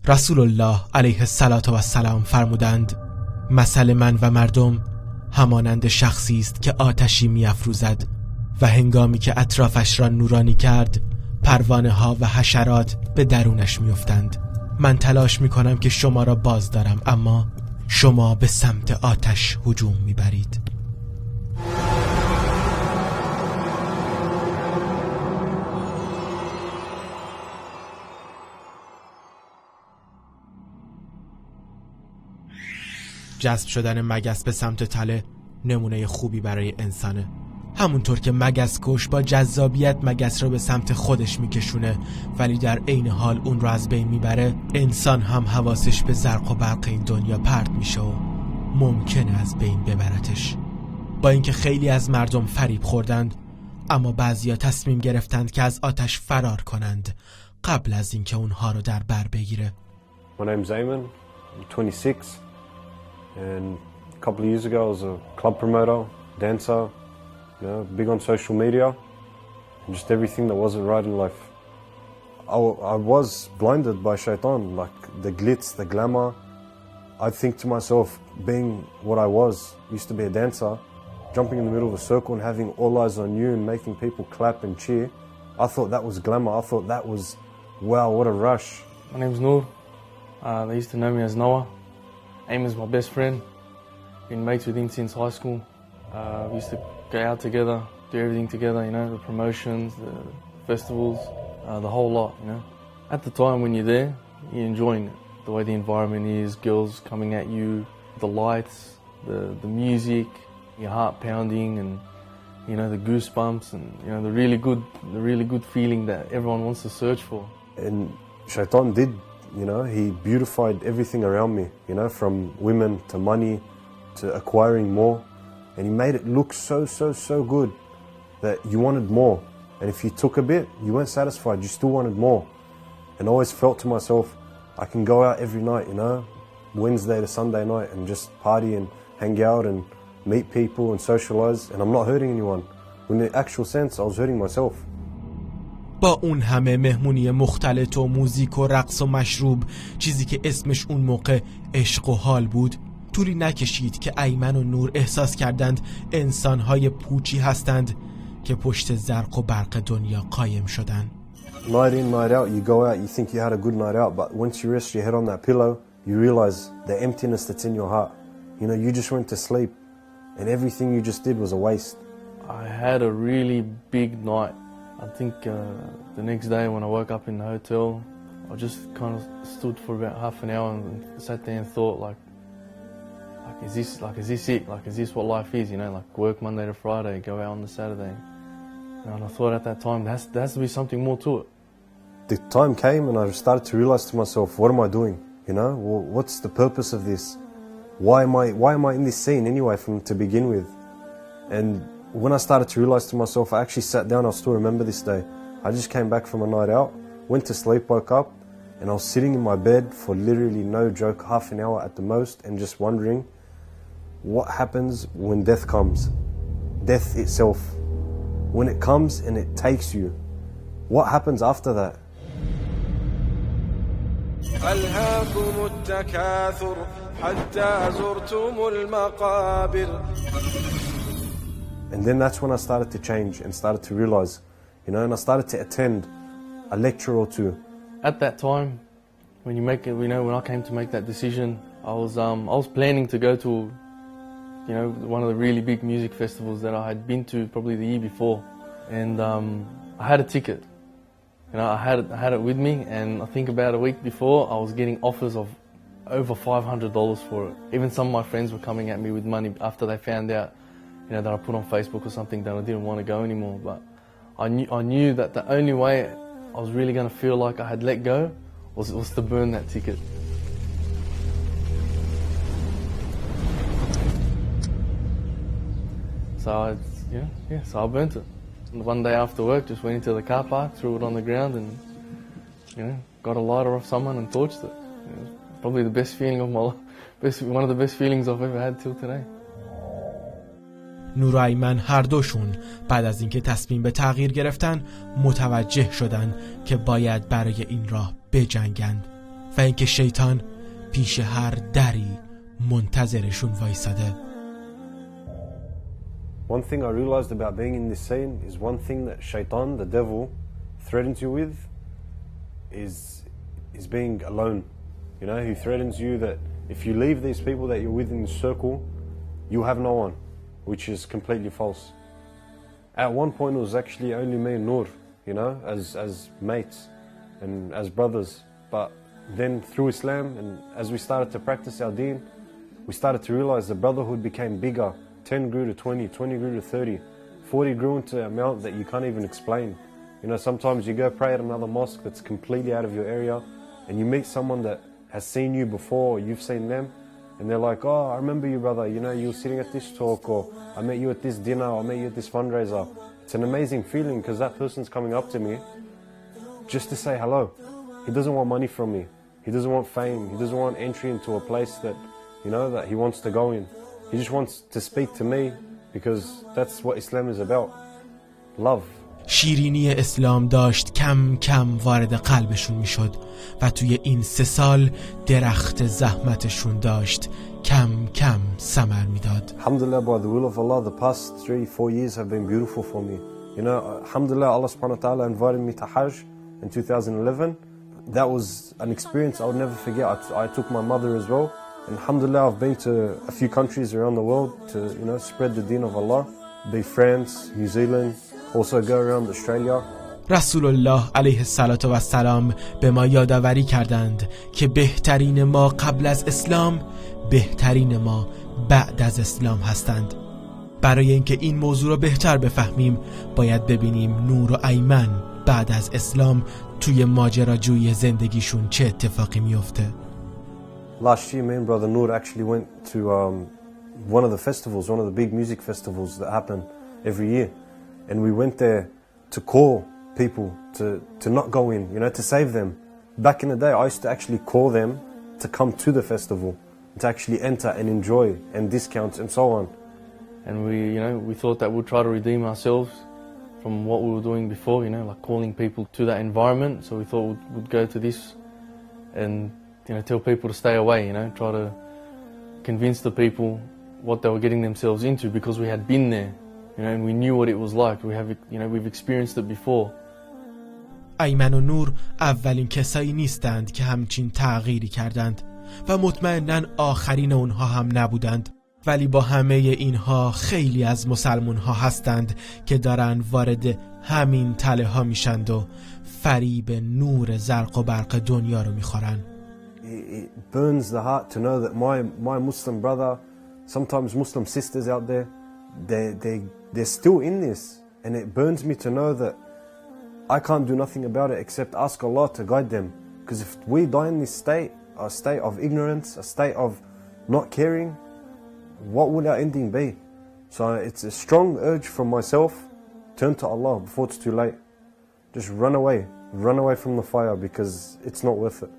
رسول الله علیه السلام فرمودند مثل من و مردم همانند شخصی است که آتشی می‌افروزد و هنگامی که اطرافش را نورانی کرد پروانه ها و حشرات به درونش می‌افتند. من تلاش می‌کنم که شما را باز دارم، اما شما به سمت آتش هجوم می‌برید. جذب شدن مگس به سمت تله نمونه خوبی برای انسانه. همونطور که مگس کش با جذابیت مگس رو به سمت خودش میکشونه ولی در عین حال اون رو از بین میبره، انسان هم حواسش به زرق و برق این دنیا پرت میشه و ممکنه از بین ببرتش. با اینکه خیلی از مردم فریب خوردند، اما بعضیا تصمیم گرفتند که از آتش فرار کنند قبل از اینکه اونها رو در بر بگیره. My name's Eamon, I'm 26 and a couple of years ago I was a club promoter, dancer, you know, big on social media and just everything that wasn't right in life. I was blinded by shaitan, like the glitz, the glamour. I'd think to myself, being what I was, used to be a dancer, jumping in the middle of a circle and having all eyes on you and making people clap and cheer. I thought that was glamour. I thought that was, wow, what a rush. My name's Noor. They used to know me as Noah. Eamon's my best friend. Been mates with him since high school. We used to go out together, do everything together, you know, the promotions, the festivals, the whole lot, you know. At the time when you're there, you're enjoying it. The way the environment is, girls coming at you, the lights, the music, your heart pounding and, you know, the goosebumps and, you know, the really good feeling that everyone wants to search for. And shaitan did, you know, he beautified everything around me, you know, from women to money to acquiring more. And he made it look so good that you wanted more. And if you took a bit, you weren't satisfied, you still wanted more. And I always felt to myself, I can go out every night, you know, Wednesday to Sunday night and just party and hang out and meet people and socialize and I'm not hurting anyone. In the actual sense, I was hurting myself. با اون همه مهمونی مختلط و موزیک و رقص و مشروب، چیزی که اسمش اون موقع عشق و حال بود، طولی نکشید که ایمن و نور احساس کردند انسان‌های پوچی هستند که پشت زرق و برق دنیا قایم شدن. Night in, night out, you go out, you think you had a good night out, but once you rest your head on that pillow, you realize the emptiness that's in your heart. You know, you just went to sleep and everything you just did was a waste. I had a really big night. I think the next day when I woke up in the hotel, I just kind of stood for about half an hour and sat there and thought, is this it? Like, is this what life is? You know, like work Monday to Friday, go out on the Saturday. And I thought at that time, there has to be something more to it. The time came and I started to realize to myself, what am I doing? You know, well, what's the purpose of this? Why am I in this scene anyway to begin with? And when I started to realize to myself, I actually sat down, I still remember this day. I just came back from a night out, went to sleep, woke up, and I was sitting in my bed for literally no joke, half an hour at the most, and just wondering what happens when death comes. Death itself. When it comes and it takes you, what happens after that? ألهاكم التكاثر حتى زرتم المقابر. And then that's when I started to change and started to realize, you know, and I started to attend a lecture or two. At that time, when you make it, you know, when I came to make that decision, I was planning to go to, you know, one of the really big music festivals that I had been to probably the year before, and I had a ticket. You know, I had it with me, and I think about a week before, I was getting offers of over $500 for it. Even some of my friends were coming at me with money after they found out, you know, that I put on Facebook or something that I didn't want to go anymore. But I knew that the only way I was really going to feel like I had let go was to burn that ticket. So I burnt it. And one day after work, just went into the car park, threw it on the ground, and, you know, got a lighter off someone and torched it. It was probably the best feeling of my life, one of the best feelings I've ever had till today. نور و ایمن هر دوشون بعد از اینکه تصمیم به تغییر گرفتن متوجه شدن که باید برای این راه بجنگند. و اینکه شیطان پیش هر دری منتظرشون وایساده. One thing I realized about being in this scene is one thing that shaitan, the devil, threatens you with is being alone. You know, he threatens you that if you leave these people that you're with in the circle, you have no one, which is completely false. At one point it was actually only me and Noor, you know, as mates and as brothers. But then through Islam and as we started to practice our deen, we started to realize the brotherhood became bigger. 10 grew to 20, 20 grew to 30, 40 grew into an amount that you can't even explain. You know, sometimes you go pray at another mosque that's completely out of your area and you meet someone that has seen you before, or you've seen them, and they're like, oh, I remember you, brother, you know, you were sitting at this talk, or I met you at this dinner, or I met you at this fundraiser. It's an amazing feeling because that person's coming up to me just to say hello. He doesn't want money from me. He doesn't want fame. He doesn't want entry into a place that, you know, that he wants to go in. He just wants to speak to me because that's what Islam is about. Love. شیرینی اسلام داشت کم کم وارد قلبشون میشد و توی این 3 سال درخت زحمتشون داشت کم کم ثمر میداد. Alhamdulillah, by the will of Allah, the past 3-4 years have been beautiful for me. You know, alhamdulillah, Allah subhanahu wa ta'ala invited me to Hajj in 2011. That was an experience I would never forget. I took my mother as well. And alhamdulillah, I've been to a few countries around the world to, you know, spread the deen of Allah. Be France, New Zealand, also go around Australia. رسول الله علیه السلام به ما یادآوری کردند که بهترین ما قبل از اسلام بهترین ما بعد از اسلام هستند. برای اینکه این موضوع رو behtar بفهمیم باید ببینیم نور و ایمن بعد از اسلام توی ماجراجویی زندگیشون چه اتفاقی میفته. Last year, me and brother Noor actually went to one of the festivals, one of the big music festivals that happen every year. And we went there to call people to not go in, you know, to save them. Back in the day, I used to actually call them to come to the festival, to actually enter and enjoy and discounts and so on. And we thought that we'd try to redeem ourselves from what we were doing before, you know, like calling people to that environment. So we thought we'd go to this and, you know, tell people to stay away, you know, try to convince the people what they were getting themselves into because we had been there, you know, and we knew what it was like. We've experienced it before. ایمن و نور اولین کسایی نیستند که همچین تغییری کردند و مطمئناً آخرین اونها هم نبودند، ولی با همه اینها خیلی از مسلمون ها هستند که دارن وارد همین تله ها میشند و فریب نور زرق و برق دنیا رو میخورن. It burns the heart to know that my Muslim brother, sometimes Muslim sisters out there, they're still in this, and it burns me to know that I can't do nothing about it except ask Allah to guide them. Because if we die in this state, a state of ignorance, a state of not caring, what would our ending be? So it's a strong urge from myself, turn to Allah before it's too late. Just run away from the fire because it's not worth it.